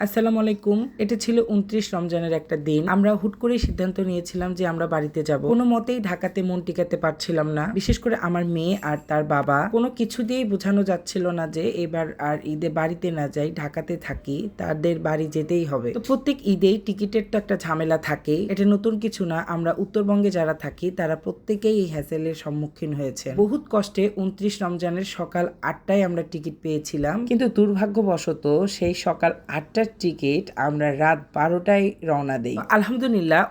আসসালামু আলাইকুম। এটা ছিল ২৯ রমজানের একটা দিন। আমরা হুট করে সিদ্ধান্ত নিয়েছিলাম যে আমরা বাড়িতে যাব। কোনো মতেই ঢাকাতে মন টিকাতে পারছিলাম না। বিশেষ করে আমার মেয়ে আর তার বাবা কোনো কিছু দিয়েই বোঝানো যাচ্ছিল না যে এবার আর ঈদে বাড়িতে না যাই, ঢাকাতে থাকি, তাদের বাড়ি যেতেই হবে। তো প্রত্যেক ঈদেই টিকিটের তো একটা ঝামেলা থাকে। এটা নতুন কিছু না। আমরা উত্তরবঙ্গে যারা থাকি তারা প্রত্যেকেই এই হ্যাসেলের সম্মুখীন হয়েছে। বহুত কষ্টে ২৯ রমজানের সকাল ৮টায় আমরা টিকিট পেয়েছিলাম, কিন্তু দুর্ভাগ্যবশত সেই সকাল ৮টার টিকিট আমরা রাত ১২টায় রওনা দেই। আলহামদুলিল্লাহ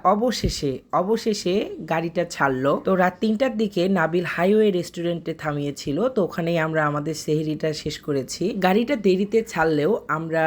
অবশেষে গাড়িটা ছাড়লো। তো রাত ৩টার দিকে নাবিল হাইওয়ে রেস্টুরেন্টে থামিয়েছিল, তো ওখানেই আমরা আমাদের সেহরিটা শেষ করেছি। গাড়িটা দেরিতে ছাড়লেও আমরা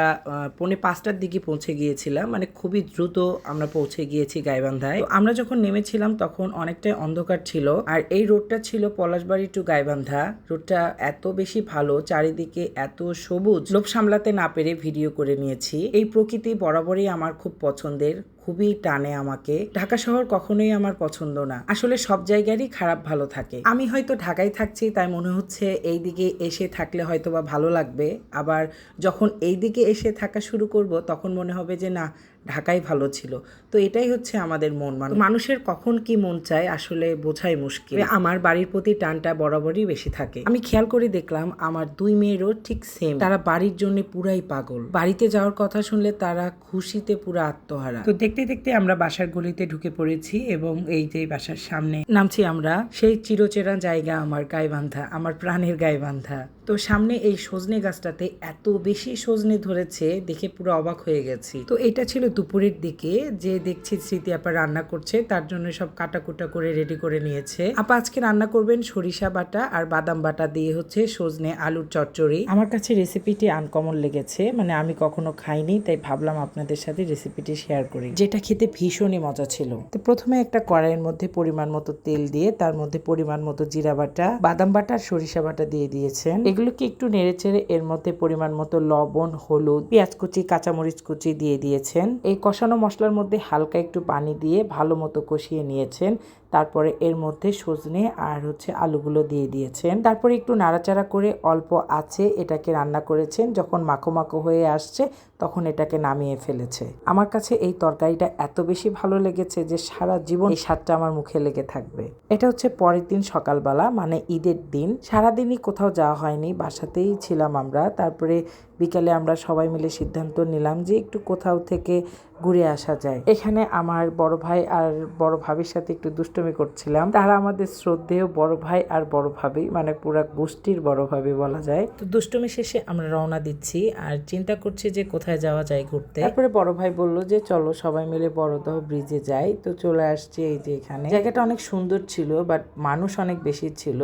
৪:৫টার দিকে পৌঁছে গিয়েছিলাম, মানে খুবই দ্রুত আমরা পৌঁছে গিয়েছি গাইবান্ধায়। তো আমরা যখন নেমেছিলাম তখন অনেকটাই অন্ধকার ছিল, আর এই রোডটা ছিল পলাশবাড়ি টু গাইবান্ধা। রোডটা এত বেশি ভালো, চারিদিকে এত সবুজ, লোভ সামলাতে না পেরে ভিডিও করে নিয়েছি। এই প্রকৃতি বরাবরই আমার খুব পছন্দের, খুবই টানে আমাকে। ঢাকা শহর কখনোই আমার পছন্দ না। আসলে সব জায়গারই খারাপ ভালো থাকে। আমি হয়তো ঢাকায় থাকছি তাই মনে হচ্ছে এই দিকে এসে থাকলে হয়তো বা ভালো লাগবে, আবার যখন এই দিকে এসে থাকা শুরু করব তখন মনে হবে যে না, ঢাকাই ভালো ছিল। তো এটাই হচ্ছে আমাদের মন মানুষের কখন কি মন চায় আসলে বোঝাই মুশকিল। আমার বাড়ির প্রতি টানটা বরাবরই বেশি থাকে। আমি খেয়াল করে দেখলাম আমার দুই মেয়েরও ঠিক সেম। তারা বাড়ির জন্য পুরাই পাগল। বাড়িতে যাওয়ার কথা শুনলে তারা খুশিতে পুরা আত্মহারা। তো দেখতে দেখতে আমরা বাসার গলিতে ঢুকে পড়েছি এবং এই যে বাসার সামনে নামছি আমরা। সেই চিরচেনা জায়গা আমার গাইবান্ধা, আমার প্রাণের গাইবান্ধা। তো সামনে এই সজনে গাছটাতে এত বেশি সজনে ধরেছে, দেখে পুরো অবাক হয়ে গেছি। তো এটা ছিল দুপুরের দিকে, যে দেখছি স্মৃতি আপা রান্না করছে, তার জন্য সব কাটাকুটা করে রেডি করে নিয়েছে। আপা আজকে রান্না করবেন সরিষা বাটা আর বাদাম বাটা দিয়ে হচ্ছে সজনে আলুর চচ্চড়ি। আমার কাছে রেসিপিটি আনকমন লেগেছে, মানে আমি কখনো খাইনি, তাই ভাবলাম আপনাদের সাথে রেসিপিটি শেয়ার করি, যেটা খেতে ভীষণই মজা ছিল। তো প্রথমে একটা কড়াইয়ের মধ্যে পরিমাণ মতো তেল দিয়ে তার মধ্যে পরিমাণ মতো জিরা বাটা, বাদাম বাটা আর সরিষা বাটা দিয়ে দিয়েছেন। এগুলোকে একটু নেড়েচেড়ে এর মধ্যে পরিমাণ মতো লবণ, হলুদ, পেঁয়াজ কুচি, কাঁচামরিচ কুচি দিয়ে দিয়েছেন। এই কষানো মশলার মধ্যে হালকা একটু পানি দিয়ে ভালো মতো কষিয়ে নিয়েছেন। তারপরে এর মধ্যে সজনে আর হচ্ছে আলুগুলো দিয়ে দিয়েছেন। তারপরে একটু নাড়াচাড়া করে অল্প আছে এটাকে রান্না করেছেন। যখন মাখো মাখো হয়ে আসছে তখন এটাকে নামিয়ে ফেলেছে। আমার কাছে এই তরকারিটা এত বেশি ভালো লেগেছে যে সারা জীবন এই স্বাদটা আমার মুখে লেগে থাকবে। এটা হচ্ছে পরের দিন সকালবেলা, মানে ঈদের দিন। সারাদিনই কোথাও যাওয়া হয়নি, বাসাতেই ছিলাম আমরা। তারপরে বিকালে আমরা সবাই মিলে সিদ্ধান্ত নিলাম যে একটু কোথাও থেকে ঘুরে আসা যায়। এখানে আমার বড় ভাই আর বড় ভাবির সাথে একটু দুষ্টুমি করছিলাম। তারা আমাদের শ্রদ্ধেয় বড় ভাই আর বড় ভাবি, মানে পুরা গোষ্ঠীর বড় ভাবি বলা যায়। তো দুষ্টুমি শেষে আমরা রওনা দিচ্ছি আর চিন্তা করছি যে কোথায় যাওয়া যায় ঘুরতে। তারপরে বড় ভাই বলল যে চলো সবাই মিলে বড়দহ ব্রিজে যাই। তো চলে আসছি এই যে এখানে। জায়গাটা অনেক সুন্দর ছিল, বাট মানুষ অনেক বেশি ছিল।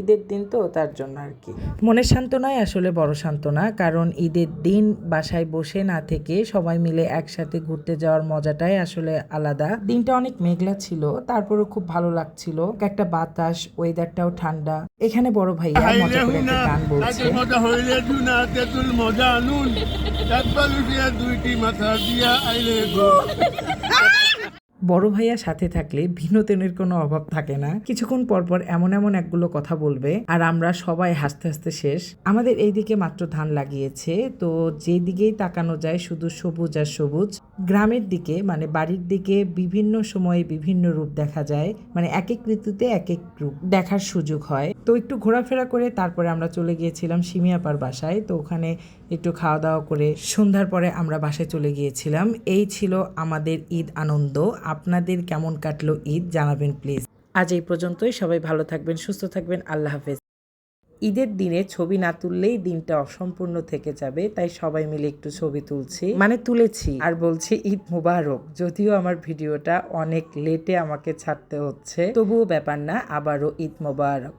ঈদের দিন তো তার জন্য আর কি। মনের সান্ত্বনাই আসলে বড় সান্ত্বনা, কারণ ঈদের দিন বাসায় বসে না থেকে সবাই মিলে একসাথে ঘুরতে যাওয়ার মজাটাই আসলে আলাদা। দিনটা অনেক মেঘলা ছিল, তারপরেও খুব ভালো লাগছিল। একটা বাতাস, ওয়েদারটাও ঠান্ডা। এখানে বড় ভাইয়া মজা করে একটা গান বলছে। বড় ভাইয়া সাথে থাকলে বিনোদনের কোনো অভাব থাকে না। কিছুক্ষণ পরপর এমন এমন একগুলো কথা বলবে আর আমরা সবাই হাসতে হাসতে শেষ। আমাদের এইদিকে মাত্র ধান লাগিয়েছে, তো যেদিকেই তাকানো যায় শুধু সবুজ আর সবুজ। গ্রামের দিকে, মানে বাড়ির দিকে বিভিন্ন সময়ে বিভিন্ন রূপ দেখা যায়, মানে এক এক ঋতুতে এক এক রূপ দেখার সুযোগ হয়। তো একটু ঘোরাফেরা করে তারপরে আমরা চলে গিয়েছিলাম সিমি আপার বাসায়। তো ওখানে একটু খাওয়া দাওয়া করে সন্ধ্যার পরে আমরা বাসায় চলে গিয়েছিলাম। এই ছিল আমাদের ঈদ আনন্দ। আপনাদের কেমন কাটলো ঈদ জানাবেন প্লিজ। আজ এই পর্যন্তই। সবাই ভালো থাকবেন, সুস্থ থাকবেন। আল্লাহ হাফেজ। ঈদের দিনে ছবি না তুললেই দিনটা অসম্পূর্ণ থেকে যাবে, তাই সবাই মিলে একটু ছবি তুলছি, মানে তুলেছি আর বলছি ঈদ মুবারক। যদিও আমার ভিডিওটা অনেক লেটে আমাকে ছাড়তে হচ্ছে, তবুও ব্যাপার না, আবারও ঈদ মুবারক।